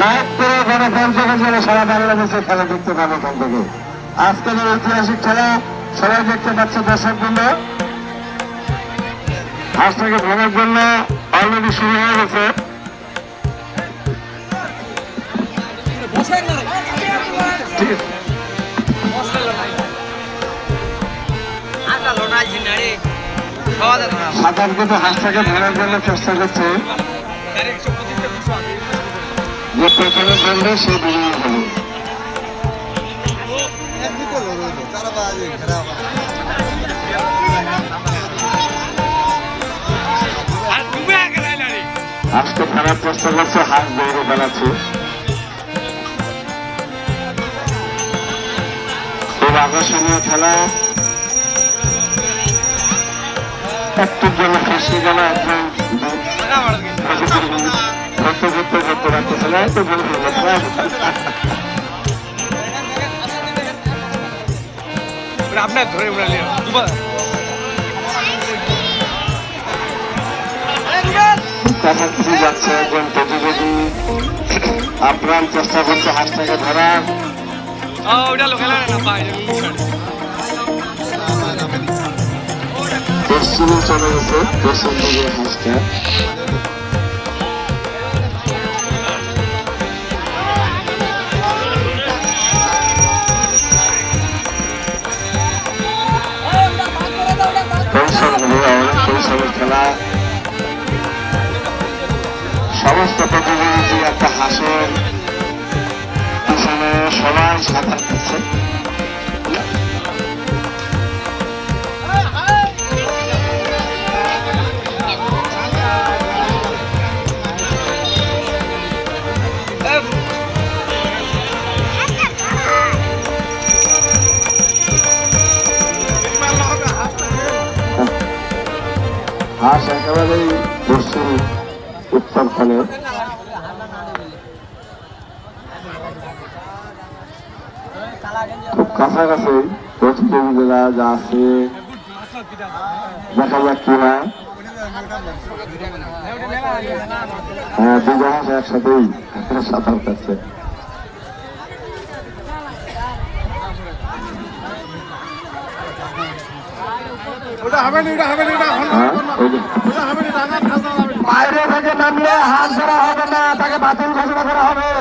Live করে গণপঞ্চগঞ্জ জেলা সারা বাংলাদেশে খেলা দেখতে পাবো ওখান থেকে। আজকের এই ঐতিহাসিক খেলা সবাই দেখতে পাচ্ছে দর্শকবৃন্দ। হাঁসটাকে ভাঙার জন্য অলরেডি শুরু হয়ে গেছে। সাধারণ কিন্তু হাঁসটাকে ভাঙার জন্য চেষ্টা করছে, যে প্রথমে বললে সে বিজয়ী হবে। হাঁসকে ফেরার চেষ্টা করছে, হাঁস দৌড়ে বেড়াচ্ছে। খুব আকর্ষণীয় খেলা, একটুর জন্য ফেসে গেল একজন করতে করতে করতে রাখতেছিল। এত বলবো আপনার ধরে কাছাকাছি যাচ্ছে একজন প্রতিযোগী, আপ্রাণ চেষ্টা করছে হাঁসটাকে ধরার। পশ্চিমে চলে গেছে, পশ্চিম দিকে হাঁসটা। কৌশলের খেলা, সমস্ত প্রতিযোগী একটা হাঁসের পিছনে সবাই সাঁতার দিচ্ছে। হাঁস একেবারেই পশ্চিম উত্তরখানে। খুব কাছাকাছি প্রতিযোগীরা যা আছে, দেখা যাক কি হয়। হ্যাঁ, দুটো হাঁস একসাথেই সাঁতার কাটছে। বাইরে থেকে নামলে হাত ধরা হবে না, তাকে বাতিল ঘোষণা করা হবে।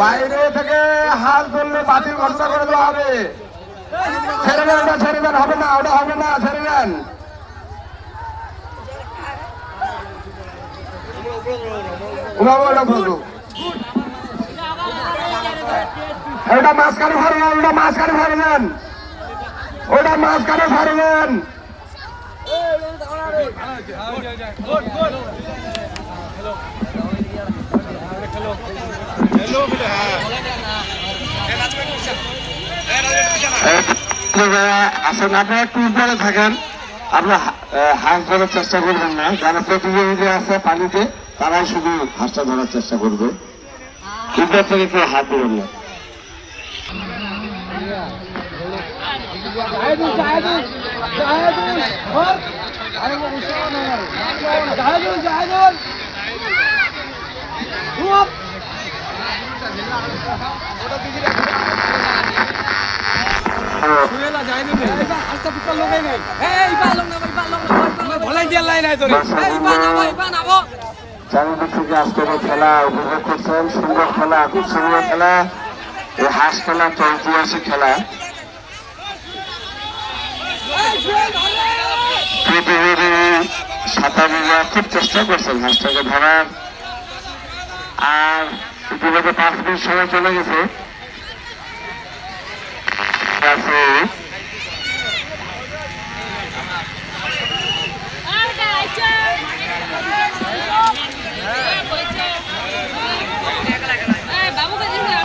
বাইরে থেকে হাত ধরলে বাতিল ঘোষণা করে দেওয়া হবে। ছেড়ে দেন, ওটা ছেড়ে দেন, হবে না, ওটা হবে না, ছেড়ে দেন। ওটা মাঝখানে ফারবেন, ওটা মাঝখানে ফারবেন, ওটা মাঝখানে ফারবেন। আসেন, আপনারা একটু উপরে থাকেন, আপনার হাঁস ধরার চেষ্টা করবেন না। যারা প্রতিযোগী আছে পানিতে, তারাই শুধু হাঁসটা ধরার চেষ্টা করবে। উপর থেকে কেউ হাত দেবেন না। চারিদিক থেকে আজকের খেলা উপভোগ করছেন, সুন্দর খেলা, আকর্ষণীয় খেলা। এই হাঁস খেলা তো ঐতিহাসিক খেলা। সাঁতারুরা খুব চেষ্টা করছেন হাঁসটাকে ধরার। আর ইতিমধ্যে 5 মিনিট সময় চলে গেছে।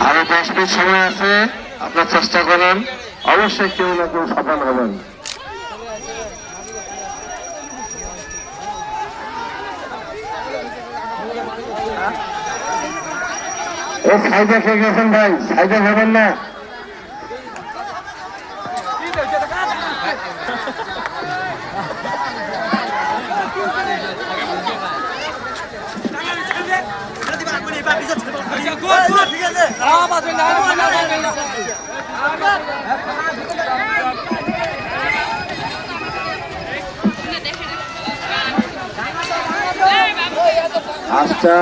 আরো 10 মিনিট সময় আছে, আপনার চেষ্টা করেন, অবশ্যই কেউ না কেউ সফল হবেন। সাইডে খেয়ে গেছেন ভাই, সাইডে হবেন না। হাঁসটা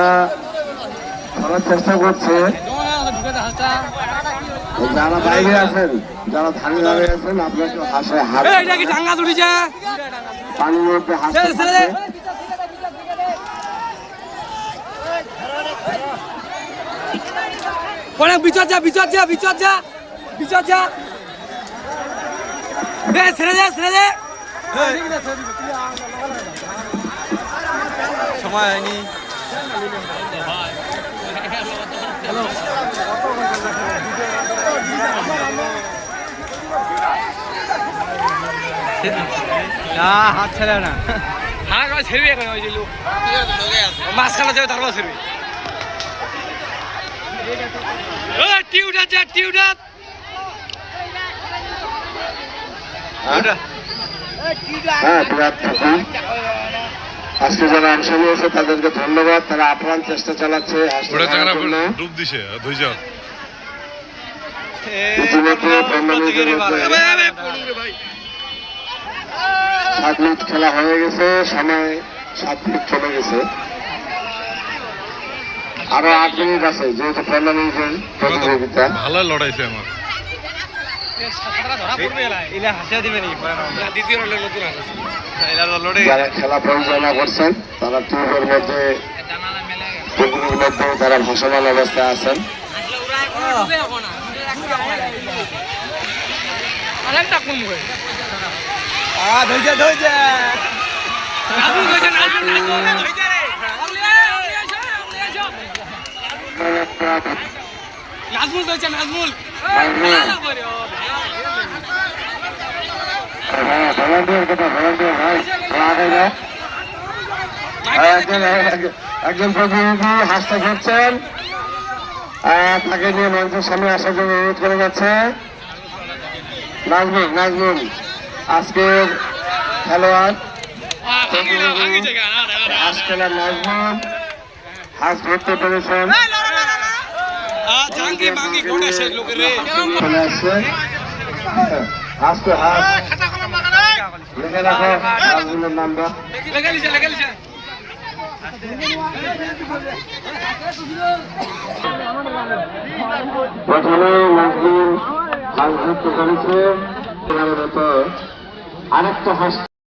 ধরার চেষ্টা করছে। যারা বাইরে আছেন, যারা ধারে দাঁড়িয়ে আছেন, আপনাকে হাঁসে হাত পানির মধ্যে হাঁস বিচার যা বিচার যা বিচার যা বিচার যা ছেড়ে দে ছেড়ে দে সময় হয়নি। না হাত ছেড়ে না হাত ছেড়বি এখন ওই যে লোক মাঝখানে যাবে তারপর ছেড়বি টিউডার যা টিউডার আজকে যারা অংশ নিয়েছে তাদেরকে ধন্যবাদ। তারা আপ্রাণ চেষ্টা চালাচ্ছে। ডুব দিছে দুইজন ইতিমধ্যে 7 মিনিট খেলা হয়ে গেছে, সময় 7 মিনিট চলে গেছে, আরো 8 মিনিট আছে। যেহেতু 15 মিনিটের প্রতিযোগিতা, ভালো লড়াইছে আমার যারা খেলা পরিচালনা করছেন তারা টিউবের মধ্যে পুকুরের মধ্যে তারা ভাসমান অবস্থায় আছেন। নাজমুল ধরছে নাজমুল একজন প্রতিনিধি হাসতে ঘুরছেন, তাকে নিয়ে মঞ্চের সামনে আসার জন্য অনুরোধ করে যাচ্ছে। নাজমুল নাজমুল আজকের খেলোয়াড়, হাঁস খেলার নাজমুল হাঁস ধরতে পেরেছেন, চলে আসছে। হাঁসকে হাঁস লিখে রাখো নাজমুলের নামটা। প্রথমে নাজমুল হাঁস ধরতে পেরেছে, আরেকটা হাঁস